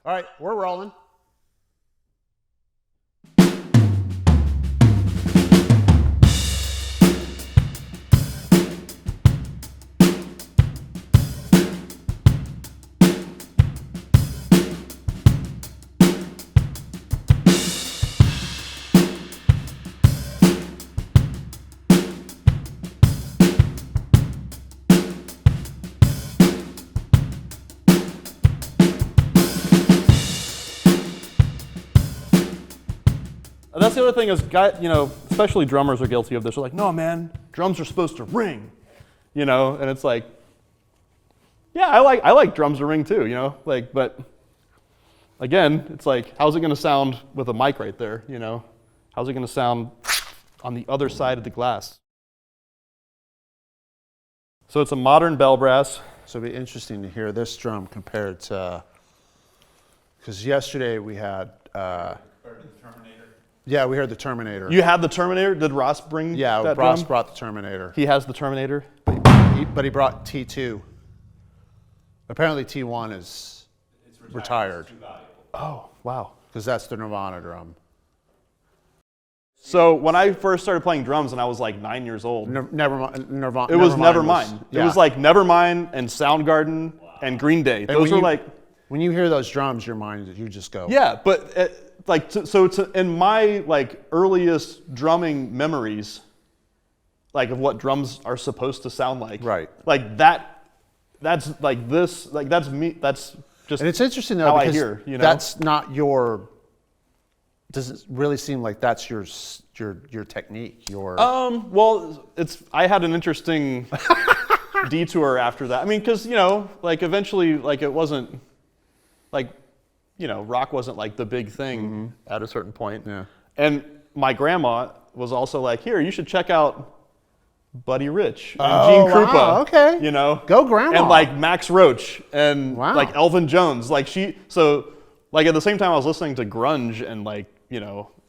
All right, we're rolling. That's the other thing is, especially drummers are guilty of this. They're like, no, man, drums are supposed to ring, and it's like, yeah, I like drums to ring too, but again, it's like, how's it going to sound with a mic right there, How's it going to sound on the other side of the glass? So it's a modern bell brass. So it'd be interesting to hear this drum compared to, because yesterday we had, yeah, we heard the Terminator. You had the Terminator? Did Ross bring that drum? Ross brought the Terminator. He has the Terminator? But he brought T2. Apparently T1 is retired. Oh, wow. Because that's the Nirvana drum. So when I first started playing drums and I was like 9 years old, Nirvana. It was Nevermind. Yeah. It was like Nevermind and Soundgarden and Green Day. Those were like... When you hear those drums, your mind, you just go... Yeah, but in my like earliest drumming memories, like of what drums are supposed to sound like. Right. Like that's like this, like that's me, that's just... And it's interesting though, how because I hear, that's not your... Doesn't really seem like that's your technique. Well, I had an interesting detour after that. I mean, because like eventually, like it wasn't like rock wasn't like the big thing at a certain point. Yeah. And my grandma was also like, here, you should check out Buddy Rich and Gene Krupa. Wow, okay. Go grandma. And like Max Roach and wow. like Elvin Jones. Like like at the same time I was listening to grunge and like,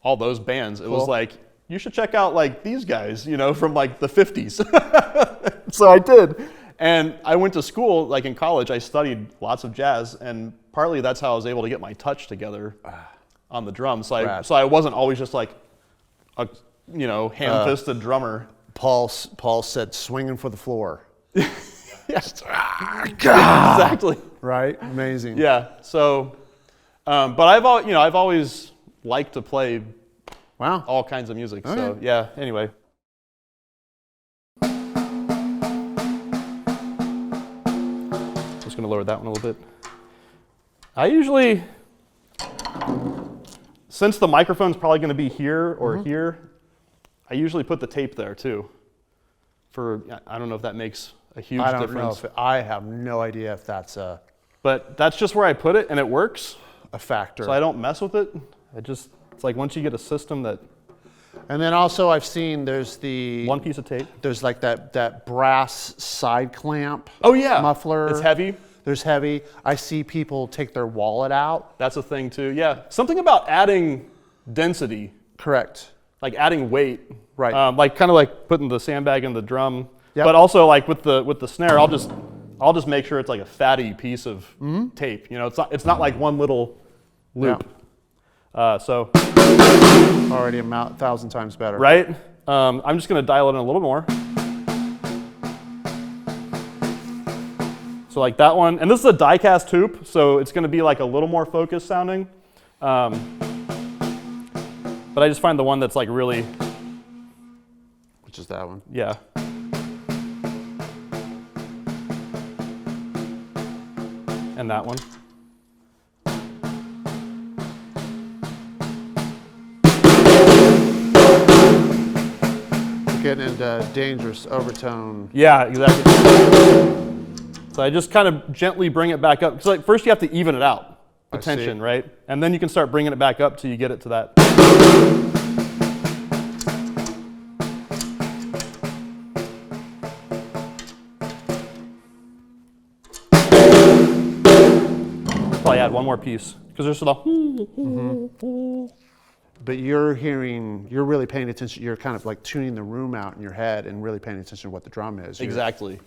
all those bands. It was like, you should check out like these guys, from like the 50s. So I did. And I went to school, like in college, I studied lots of jazz, and partly that's how I was able to get my touch together on the drums. So I wasn't always just like a, ham-fisted drummer. Paul said, swinging for the floor. Yes. Exactly. Right? Amazing. Yeah. So, but I've always liked to play all kinds of music. Okay. So yeah, anyway. Just gonna lower that one a little bit. I usually, since the microphone's probably gonna be here or here, I usually put the tape there too. I don't know if that makes a huge difference. I have no idea if that's but that's just where I put it, and it works. A factor. So I don't mess with it. It's like once you get a system that. And then also I've seen there's the one piece of tape. There's like that brass side clamp. Oh yeah. Muffler. It's heavy. There's heavy. I see people take their wallet out. That's a thing too. Yeah. Something about adding density. Correct. Like adding weight. Right. Like kind of like putting the sandbag in the drum. Yep. But also like with the snare, I'll just make sure it's like a fatty piece of tape. It's not like one little loop. Yeah. So already 1,000 times better. Right? I'm just going to dial it in a little more. So like that one, and this is a die-cast hoop, so it's going to be like a little more focused sounding. But I just find the one that's like really... Which is that one? Yeah. And that one. Getting into dangerous overtone. Yeah, exactly. So I just kind of gently bring it back up. So like first you have to even it out, the tension, right? And then you can start bringing it back up till you get it to that. Probably add one more piece because there's the. But you're really paying attention. You're kind of like tuning the room out in your head and really paying attention to what the drum is. Exactly.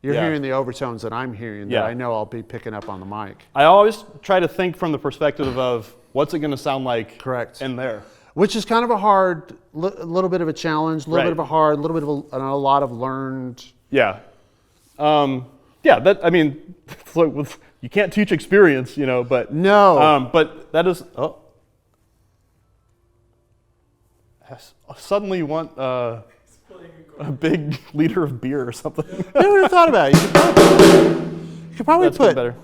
You're Yeah. hearing the overtones that I'm hearing Yeah. that I know I'll be picking up on the mic. I always try to think from the perspective of what's it going to sound like Correct. in there. Which is kind of a hard, a little bit of a challenge, a little Right. bit of a hard, a little bit of a lot of learned. Yeah. Yeah, that, I mean, you can't teach experience, you know, but. No. But that is, I suddenly want a big liter of beer or something. I never even thought about it. You could probably That's good, put better.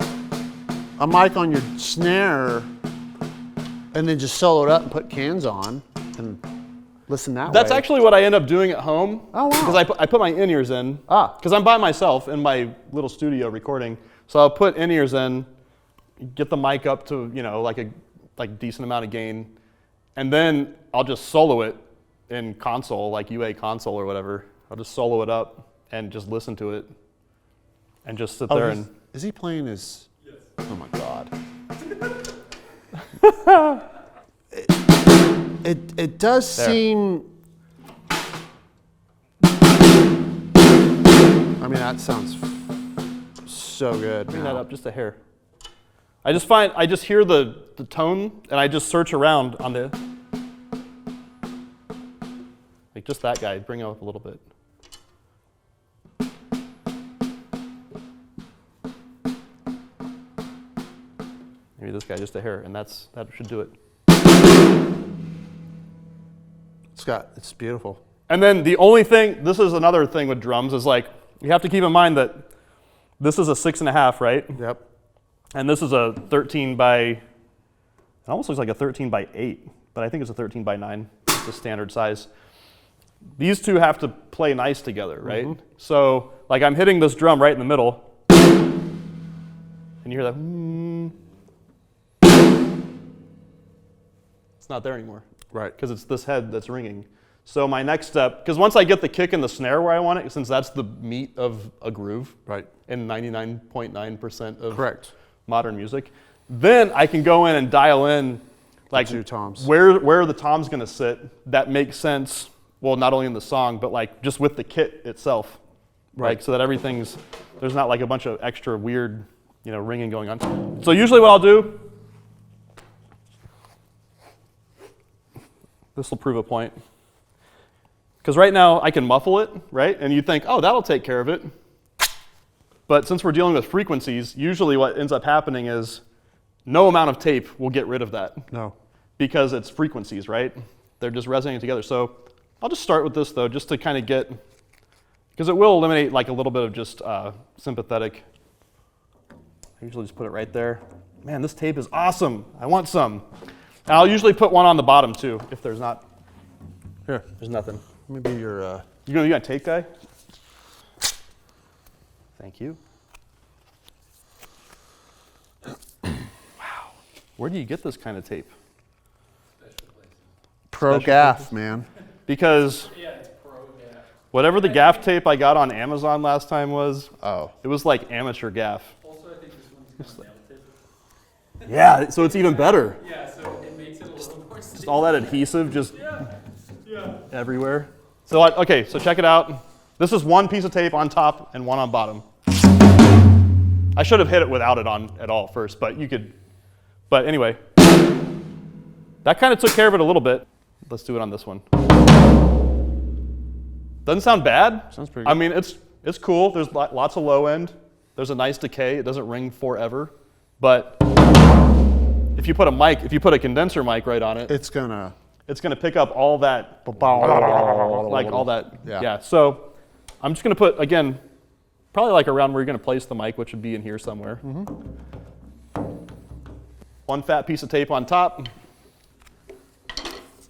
a mic on your snare and then just solo it up and put cans on and listen that way. That's actually what I end up doing at home. Oh, wow. Because I put my in-ears in. Ah. Because I'm by myself in my little studio recording. So I'll put in-ears in, get the mic up to, you know, like a decent amount of gain, and then I'll just solo it in console, like UA console or whatever. I'll just solo it up and just listen to it and just sit there and. Is he playing his? Yes. Oh my God. It does There. seem. I mean, that sounds so good. Bring now. that up just a hair. I just hear the tone and I just search around on the, like just that guy, bring it up a little bit. Maybe this guy just a hair, and that should do it. It's beautiful. And then the only thing, this is another thing with drums, is like, you have to keep in mind that this is a 6.5, right? Yep. And this is a 13 by, it almost looks like a 13 by 8, but I think it's a 13 by 9, it's the standard size. These two have to play nice together, right? Mm-hmm. So, like I'm hitting this drum right in the middle, and you hear that, it's not there anymore. Right. Because it's this head that's ringing. So my next step, because once I get the kick and the snare where I want it, since that's the meat of a groove, Right. in 99.9% of Correct. modern music, then I can go in and dial in like two toms. where the tom's gonna sit that makes sense, well, not only in the song, but like just with the kit itself. Right. Like, so that there's not like a bunch of extra weird, you know, ringing going on. So usually what I'll do, this will prove a point. Because right now I can muffle it, right? And you think, oh, that'll take care of it. But since we're dealing with frequencies, usually what ends up happening is no amount of tape will get rid of that. No. Because it's frequencies, right? They're just resonating together. So I'll just start with this though, just to kind of get, because it will eliminate like a little bit of just sympathetic. I usually just put it right there. Man, this tape is awesome. I want some. And I'll usually put one on the bottom too, if there's not. Here. There's nothing. Maybe your. You got a tape guy? Thank you. Wow. Where do you get this kind of tape? Pro gaff, man. Because It's pro gaff. whatever the gaff tape I got on Amazon last time was, Oh. it was like amateur gaff. Also, I think this one's melted. Yeah, so it's even better. Yeah, so it makes it a little more sticky. Just all that adhesive just Yeah. everywhere. So, okay, so check it out. This is one piece of tape on top and one on bottom. I should have hit it without it on at all first, but you could. But anyway, that kind of took care of it a little bit. Let's do it on this one. Doesn't sound bad. Sounds pretty good. I mean, it's cool. There's lots of low end. There's a nice decay. It doesn't ring forever. But if you put a condenser mic right on it, It's gonna. it's going to pick up all that, like all that. Yeah. So I'm just going to put, again, probably like around where you're going to place the mic, which would be in here somewhere. One fat piece of tape on top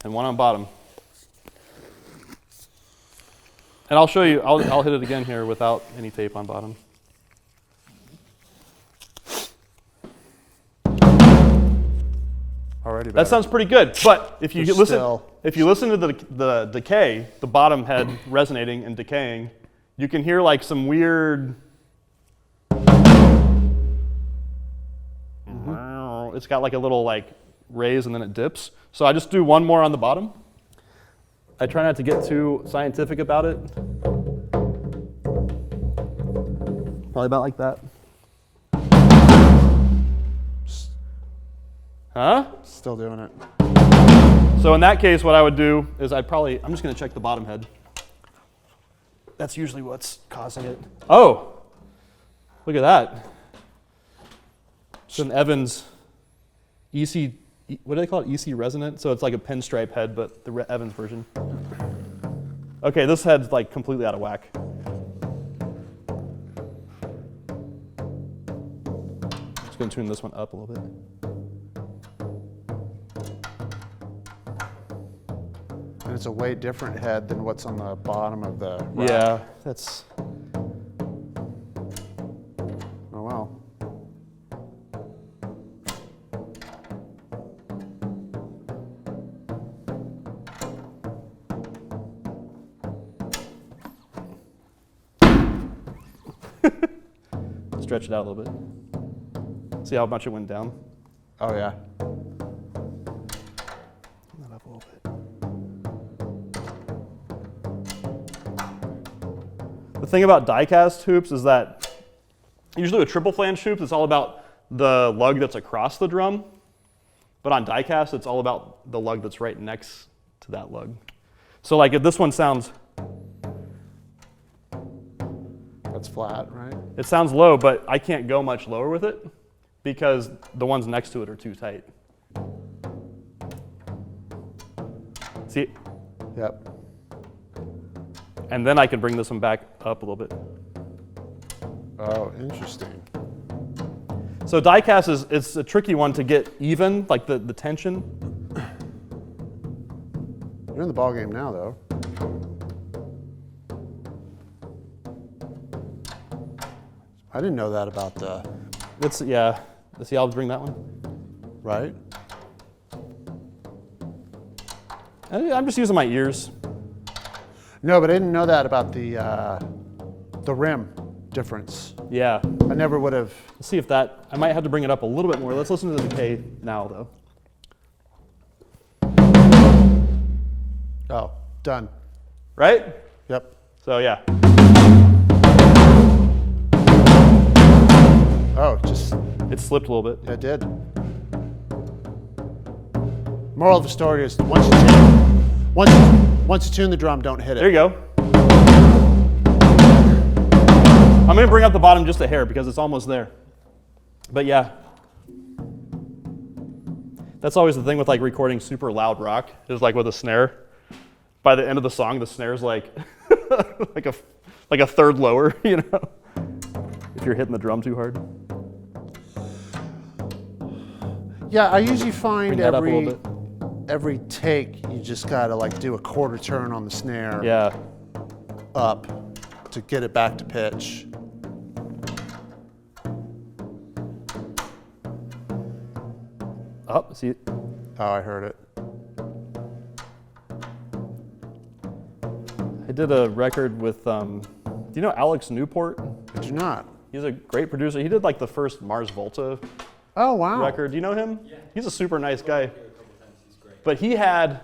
and one on bottom. And I'll show you, I'll hit it again here without any tape on bottom. Already better. That sounds pretty good, but if you There's listen, still- if you listen to the decay, the bottom head resonating and decaying, you can hear like some weird. It's got like a little like raise and then it dips. So I just do one more on the bottom. I try not to get too scientific about it. Probably about like that. Huh? Still doing it. So in that case, what I would do is I'm just gonna check the bottom head. That's usually what's causing it. Oh, look at that. It's an Evans EC, what do they call it? EC resonant? So it's like a pinstripe head, but the Evans version. Okay, this head's like completely out of whack. Just gonna tune this one up a little bit. And it's a way different head than what's on the bottom of the rack. Yeah, that's. Oh, wow. Stretch it out a little bit. See how much it went down? Oh, yeah. Turn that up a little bit. The thing about die-cast hoops is that usually with triple flange hoops, it's all about the lug that's across the drum. But on die-cast, it's all about the lug that's right next to that lug. So like if this one sounds, That's flat, right? it sounds low, but I can't go much lower with it because the ones next to it are too tight. See? Yep. And then I can bring this one back up a little bit. Oh, interesting. So die-cast it's a tricky one to get even, like the tension. You're in the ball game now, though. I didn't know that about the. Yeah. Let's see, I'll bring that one. Right? I'm just using my ears. No, but I didn't know that about the rim difference. Yeah. I never would have. Let's see if that, I might have to bring it up a little bit more. Let's listen to the decay now, though. Oh, done. Right? Yep. So yeah. Oh, just. It slipped a little bit. Yeah, it did. Moral of the story is once you tune the drum, don't hit it. There you go. I'm going to bring up the bottom just a hair because it's almost there. But yeah. That's always the thing with like recording super loud rock, is like with a snare. By the end of the song, the snare's like like a third lower, you know, if you're hitting the drum too hard. Yeah, I usually find Bring that up a little bit. every take you just gotta like do a quarter turn on the snare Yeah. up to get it back to pitch. Oh, see it? Oh, I heard it. I did a record with, do you know Alex Newport? I do not. He's a great producer. He did like the first Mars Volta Oh, wow. record. Do you know him? Yeah. He's a super nice guy. Here a couple times, he's great. But he had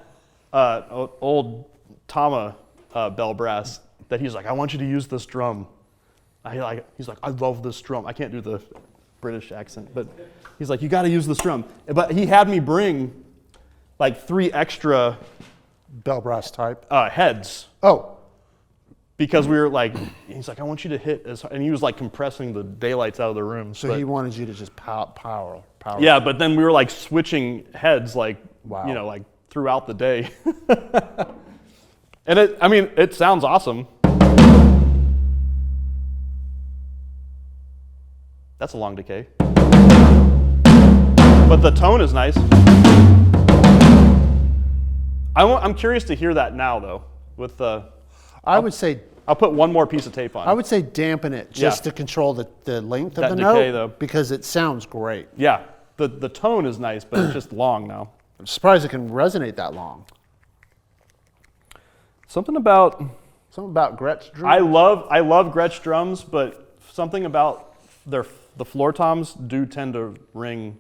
old Tama bell brass that he's like, I want you to use this drum. He's like, I love this drum. I can't do the British accent, but he's like, you got to use this drum. But he had me bring like 3 extra Bell brass type. heads. Oh, Because we were like, he's like, I want you to hit as hard. And he was like compressing the daylights out of the room. so But- he wanted you to just power. Yeah, but then we were like switching heads like, Wow. you know, like throughout the day. And it sounds awesome. That's a long decay. But the tone is nice. I'm curious to hear that now though. With the, I would say I'll put one more piece of tape on. I would say dampen it just Yeah. to control the length That of the decay, note though. because it sounds great. Yeah, the tone is nice, but it's just long now. I'm surprised it can resonate that long. Something about Something about Gretsch drum. I love Gretsch drums, but something about the floor toms do tend to ring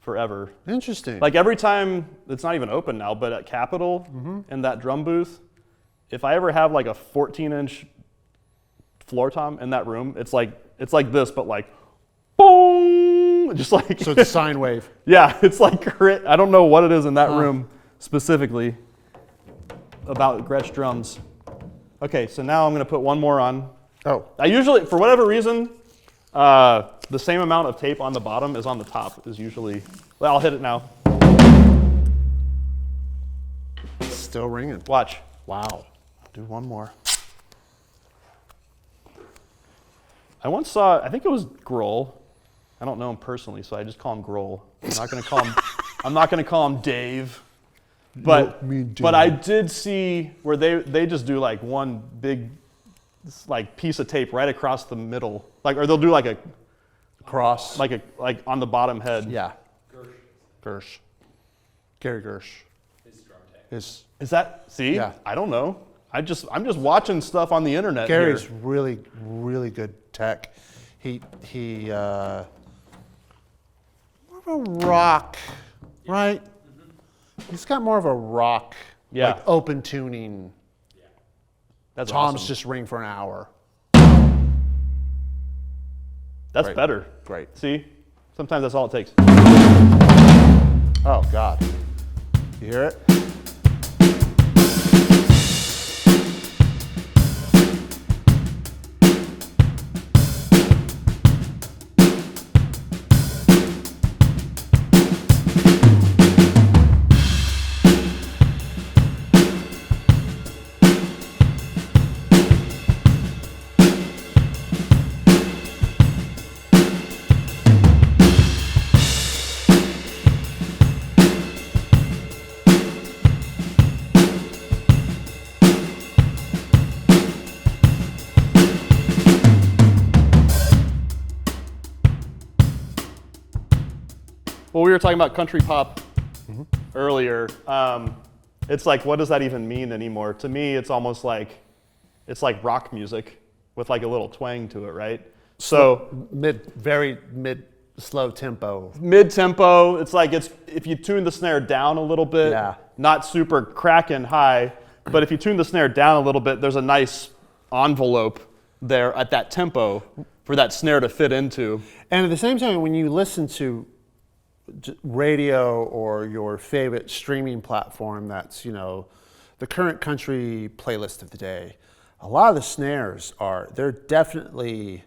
forever. Interesting. Like every time, it's not even open now, but at Capitol in that drum booth, if I ever have like a 14-inch floor tom in that room, it's like it's like this, but like, boom, just like. So it's a sine wave. Yeah, it's like, I don't know what it is in that room specifically about Gretsch drums. Okay, so now I'm going to put one more on. Oh. I usually, for whatever reason, the same amount of tape on the bottom as on the top is usually, well, I'll hit it now. Still ringing. Watch. Wow. I'll do one more. I once saw, I think it was Grohl. I don't know him personally, so I just call him Grohl. I'm not going to call him, I'm not going to call him Dave. But I did see where they just do like one big like piece of tape right across the middle, like, or they'll do like a cross, like on the bottom head. Yeah. Gersh. Gary Gersh. His drum tech. Is that? See? Yeah. I don't know. I'm just watching stuff on the internet. Gary's here. really, really good tech. He more of a rock, right? He's got more of a rock, like open tuning. Yeah. That's Tom's awesome. just ring for an hour. That's Great. better. Great. See? Sometimes that's all it takes. Oh God. You hear it? Well, we were talking about country pop earlier. It's like, what does that even mean anymore? To me, it's almost like, it's like rock music with like a little twang to it, right? So Very mid, slow tempo. mid-tempo, it's like if you tune the snare down a little bit, Yeah. not super cracking high, but if you tune the snare down a little bit, there's a nice envelope there at that tempo for that snare to fit into. And at the same time, when you listen to radio or your favorite streaming platform that's, the current country playlist of the day, a lot of the snares they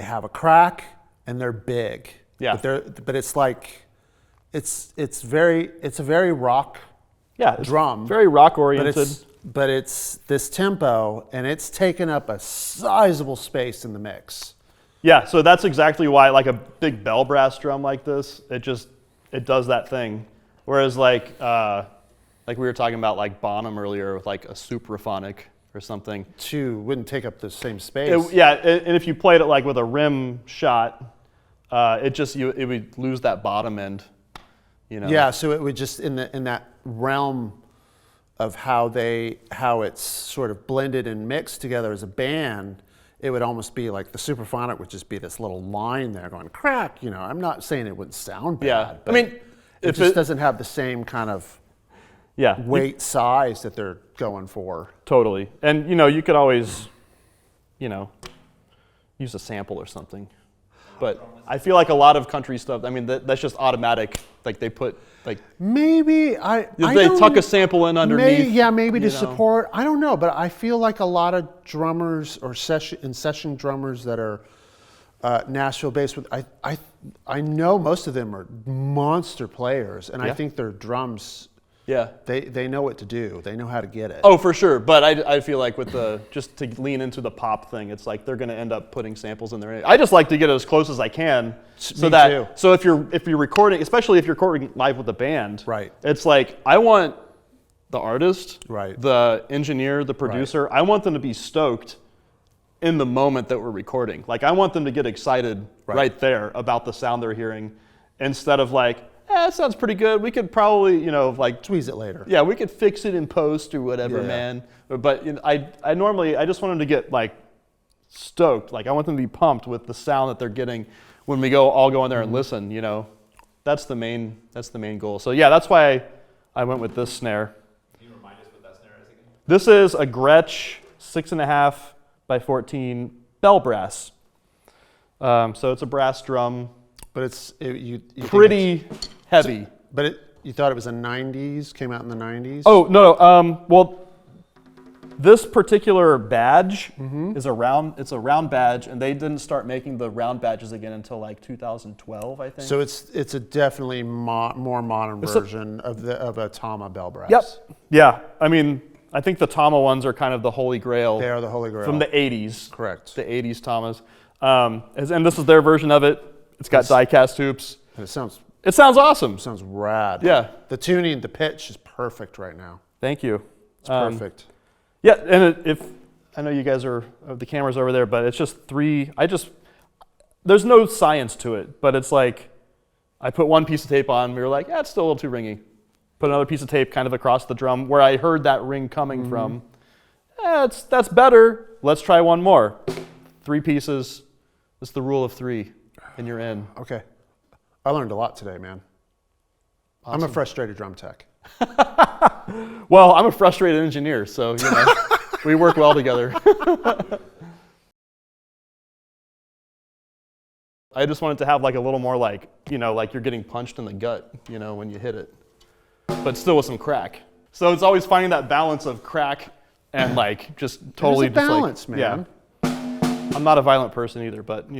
have a crack and they're big. Yeah. But it's like, it's a very rock It's drum. very rock oriented. But it's this tempo and it's taken up a sizable space in the mix. Yeah, so that's exactly why, like a big bell brass drum like this, it does that thing. Whereas like we were talking about like Bonham earlier with like a supraphonic or something. Wouldn't take up the same space. And if you played it like with a rim shot, it would lose that bottom end. Yeah, so it would just in that realm of how it's sort of blended and mixed together as a band. It would almost be like the supraphonic would just be this little line there going crack. I'm not saying it wouldn't sound bad. Yeah, but I mean, it just doesn't have the same kind of weight size that they're going for. Totally. And you could always, use a sample or something. But I feel like a lot of country stuff, I mean, that's just automatic. Like they put like maybe they tuck a sample in underneath. Maybe to support. I don't know, but I feel like a lot of drummers or session drummers that are Nashville based. I know most of them are monster players, and I think their drums. Yeah. They know what to do. They know how to get it. Oh, for sure. But I feel like with just to lean into the pop thing, it's like they're going to end up putting samples in there. I just like to get as close as I can. So if you're recording, especially if you're recording live with a band, right? It's like I want the artist, right, the engineer, the producer, I want them to be stoked in the moment that we're recording. Like I want them to get excited right there about the sound they're hearing, instead of like, that sounds pretty good. We could probably, like tweeze it later. Yeah, we could fix it in post or whatever, man. But I normally just want them to get like stoked. Like I want them to be pumped with the sound that they're getting when we all go in there and listen. That's the main goal. So yeah, that's why I went with this snare. Can you remind us what that snare is again? This is a Gretsch 6.5 by 14 bell brass. So it's a brass drum, But you think pretty heavy. But you thought it was a 90s, came out in the 90s? Oh, no. Well, this particular badge is it's a round badge, and they didn't start making the round badges again until like 2012, I think. So it's a definitely more modern version of a Tama bell brass. Yep. Yeah. I mean, I think the Tama ones are kind of the holy grail. They are the holy grail. From the 80s. Correct. The 80s Tamas. And this is their version of it. It's got die-cast hoops. It sounds awesome. sounds rad. Yeah. The tuning, the pitch is perfect right now. Thank you. It's perfect. Yeah, and if I know you guys are the camera's over there, but it's just there's no science to it, but it's like I put one piece of tape on, we were like, yeah, it's still a little too ringy. Put another piece of tape kind of across the drum where I heard that ring coming from. That's better. Let's try one more. 3 pieces. It's the rule of 3, and you're in. Okay. I learned a lot today, man. Awesome. I'm a frustrated drum tech. Well, I'm a frustrated engineer, so we work well together. I just wanted to have like a little more like you're getting punched in the gut, when you hit it, but still with some crack. So it's always finding that balance of crack and like just totally There's a balance, man. Yeah. I'm not a violent person either, but